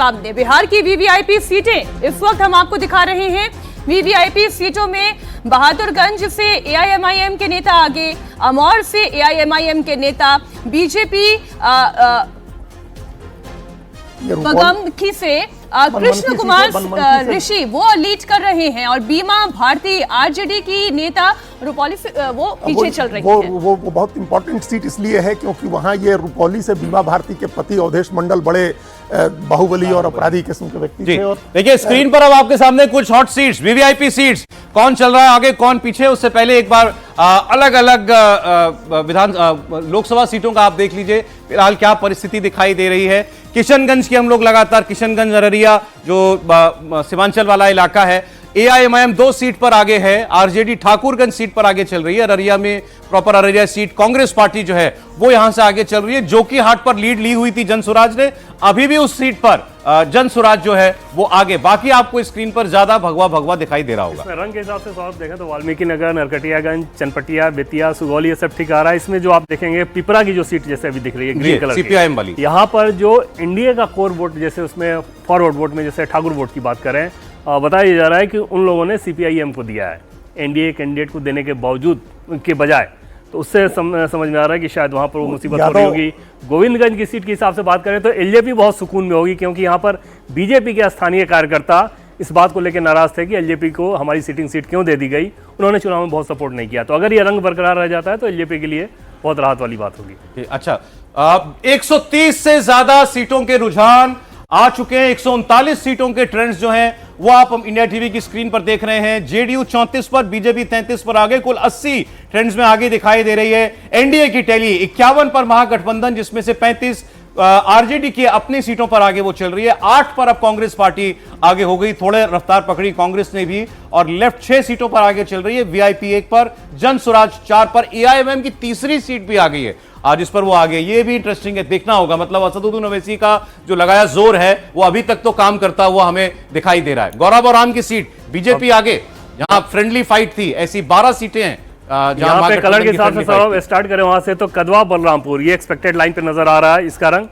सामने बिहार की वीवीआईपी सीटें इस वक्त हम आपको दिखा रहे हैं। वीवीआईपी सीटों में बहादुरगंज से एआईएमआईएम के नेता आगे, अमौर से एआईएमआईएम के नेता, बीजेपी बगमखी से कृष्ण कुमार ऋषि वो लीड कर रहे हैं और बीमा भारती आरजेडी की नेता रुपौली से वो पीछे चल रही है। वो बहुत इंपॉर्टेंट सीट इसलिए है क्योंकि वहां ये रुपौली से बीमा भारती के पति अवधेश मंडल बड़े बाहुबली और अपराधी किस्म के व्यक्ति थे। और देखिए स्क्रीन पर अब आपके सामने कुछ हॉट सीट्स, वीवीआईपी सीट्स, कौन चल रहा है आगे कौन पीछे। उससे पहले एक बार अलग अलग लोकसभा सीटों का आप देख लीजिए फिलहाल क्या परिस्थिति दिखाई दे रही है। किशनगंज की हम लोग लगातार, किशनगंज अररिया जो सीमांचल वाला इलाका है, एआईएमआईएम 2 सीट पर आगे है, आरजेडी ठाकुरगंज सीट पर आगे चल रही है। अररिया में proper Araria seat Congress party जो है वो यहां से आगे चल रही है। जोकीहाट पर लीड ली हुई थी जनसुराज ने, अभी भी उस सीट पर जनसुराज जो है वो आगे। बाकी आपको स्क्रीन पर ज्यादा भगवा भगवा दिखाई दे रहा होगा। रंग के हिसाब से आप देखें तो वाल्मीकि नगर, नरकटियागंज, चनपटिया, बेतिया, सुगौली ये सब ठीक आ रहा है। इसमें जो आप देखेंगे पिपरा की जो सीट जैसे अभी दिख रही है ग्रीन कलर सीपीआईएम वाली, यहाँ पर जो इंडिया का कोर वोट जैसे उसमें फॉरवर्ड वोट में जैसे ठाकुर वोट की बात करें, बताया जा रहा है कि उन लोगों ने सीपीआईएम को दिया है एनडीए कैंडिडेट को देने के बावजूद के बजाय। तो उससे समझ में आ रहा है कि शायद वहां पर वो मुसीबत हो रही होगी। गोविंदगंज की सीट के हिसाब से बात करें तो एलजेपी बहुत सुकून में होगी क्योंकि यहाँ पर बीजेपी के स्थानीय कार्यकर्ता इस बात को लेकर नाराज थे कि एलजेपी को हमारी सिटिंग सीट क्यों दे दी गई, उन्होंने चुनाव में बहुत सपोर्ट नहीं किया। तो अगर ये रंग बरकरार रह जाता है तो एलजेपी के लिए बहुत राहत वाली बात होगी। अच्छा, 130 से ज्यादा सीटों के रुझान आ चुके हैं। 139 सीटों के ट्रेंड्स जो हैं वो आप इंडिया टीवी की स्क्रीन पर देख रहे हैं। जेडीयू 34 पर, बीजेपी 33 पर आगे, कुल 80 ट्रेंड्स में आगे दिखाई दे रही है। एनडीए की टैली 51 पर महागठबंधन, जिसमें से 35 आरजेडी की अपनी सीटों पर आगे वो चल रही है। 8 पर अब कांग्रेस पार्टी आगे हो गई, थोड़े रफ्तार पकड़ी कांग्रेस ने भी, और लेफ्ट 6 सीटों पर आगे चल रही है। वीआईपी 1 पर, जनसुराज 4 पर, एआईएमआईएम की तीसरी सीट भी आ गई है आज, इस पर वो आगे। ये भी इंटरेस्टिंग है, देखना होगा। मतलब असदुद्दीन ओवैसी का जो लगाया जोर है वो अभी तक तो काम करता हुआ हमें दिखाई दे रहा है। गौरव और राम की सीट बीजेपी आगे, जहां फ्रेंडली फाइट थी, ऐसी 12 सीटें हैं जहां पे कलर के हिसाब से स्टार्ट करें वहां से, तो कदवा बलरामपुर ये एक्सपेक्टेड लाइन पे नजर आ रहा है इसका रंग।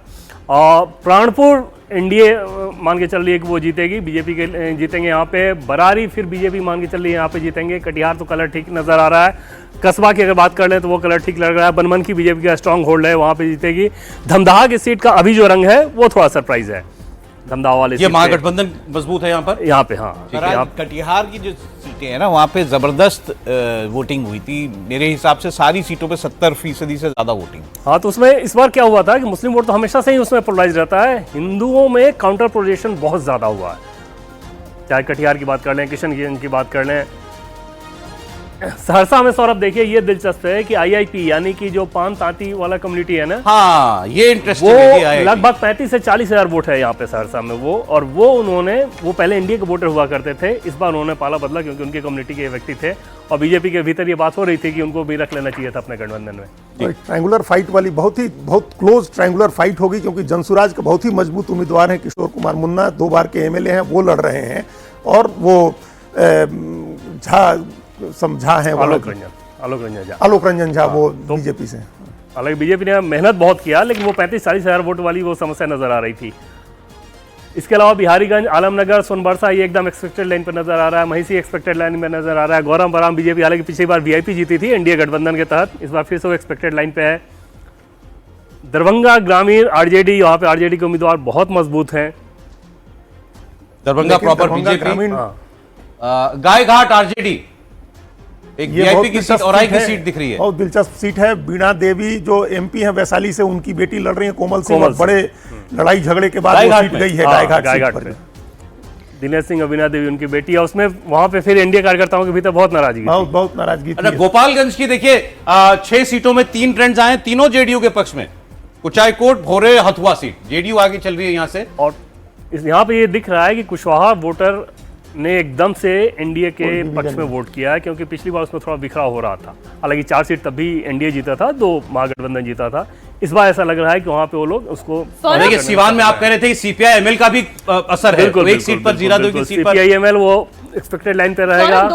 और प्राणपुर एनडीए मान के चल रही है कि वो जीतेगी, बीजेपी के जीतेंगे यहाँ पे। बरारी फिर बीजेपी मान के चल रही है यहाँ पे जीतेंगे। कटिहार तो कलर ठीक नजर आ रहा है। कस्बा की अगर बात कर लें तो वो कलर ठीक लग रहा है। बनमन की बीजेपी का स्ट्रांग होल्ड है, वहाँ पे जीतेगी। धमदाहा की सीट का अभी जो रंग है वो थोड़ा सरप्राइज है। धमदाहा वाले ये महागठबंधन मजबूत है यहाँ पर, यहाँ पे। हाँ, कटिहार की जो सीटें हैं ना वहाँ पे जबरदस्त वोटिंग हुई थी। मेरे हिसाब से सारी सीटों पे 70% से ज्यादा वोटिंग। हाँ, तो उसमें इस बार क्या हुआ था कि मुस्लिम वोट तो हमेशा से ही उसमें पोलराइज रहता है, हिंदुओं में काउंटर पोलराइजेशन बहुत ज्यादा हुआ है। चाहे कटिहार की बात कर लें, किशनगंज की बात कर लें, सहरसा में सौरभ देखिए ये दिलचस्प है कि आईआईपी यानी कि जो पान तांती वाला कम्युनिटी है ना, हाँ ये इंटरेस्टिंग है। लगभग 35 से 40 हजार वोट है यहाँ पे सहरसा में वो, और वो पहले एनडीए के वोटर हुआ करते थे। इस बार उन्होंने पाला बदला क्योंकि उनके कम्युनिटी के व्यक्ति थे, और बीजेपी के भीतर ये बात हो रही थी कि उनको भी रख लेना चाहिए था अपने गठबंधन में। ट्रायंगुलर फाइट वाली बहुत क्लोज ट्रायंगुलर फाइट होगी क्योंकि जनसुराज के बहुत ही मजबूत उम्मीदवार हैं। किशोर कुमार मुन्ना 2 बार के एमएलए हैं, वो लड़ रहे हैं, और वो झा है आलोक रंजन झा वो बीजेपी से। हालांकि बीजेपी ने मेहनत बहुत किया लेकिन वो 35-40 हजार वोट वाली वो समस्या नजर आ रही थी। इसके अलावा बिहारीगंज, आलमनगर, सोनबरसा ये एकदम एक्सपेक्टेड लाइन पर नजर आ रहा है। महिसी एक्सपेक्टेड लाइन में नजर आ रहा है। गौरम बराम बीजेपी, हालांकि पिछली बार वीआईपी जीती थी एनडीए गठबंधन के तहत, इस बार फिर से वो एक्सपेक्टेड लाइन पे है। दरभंगा ग्रामीण आरजेडी, यहाँ पे आरजेडी के उम्मीदवार बहुत मजबूत हैं। Darbhanga proper BJP, Gaighat RJD, एक वीआईपी की सीट, औराई की सीट दिख रही है। बहुत दिलचस्प सीट है। बीणा देवी जो एमपी हैं वैशाली से, उनकी बेटी लड़ रही है कोमल सिंह, बड़े लड़ाई झगड़े के बाद वो सीट गई है गायघाट पर। दिनेश सिंह और बीणा देवी उनकी बेटी है, उसमें वहां पे फिर एनडीए कार्यकर्ताओं के भीतर बहुत नाराजगी बहुत नाराजगी थी। गोपालगंज की देखिए 6 सीटों में 3 ट्रेंड्स आए, तीनों जेडीयू के पक्ष में। कुचायकोट, भोरे, हथुआ सीट जेडीयू आगे चल रही है यहाँ से। और यहाँ पे ये दिख रहा है कि कुशवाहा वोटर ने एकदम से एनडीए के पक्ष में वोट किया है क्योंकि पिछली बार उसमें थोड़ा बिखराव हो रहा था। हालांकि 4 सीट तब भी एनडीए जीता था, 2 महागठबंधन जीता था। इस बार ऐसा लग रहा है कि वहाँ पे वो लोग उसको, देखिए सीवान में आप कह रहे थे कि सीपीआईएमएल का भी असर है, एक सीट पर जीरा 2 की सीट पर सीपीआईएमएल वो एक्सपेक्टेड लाइन पे रहेगा।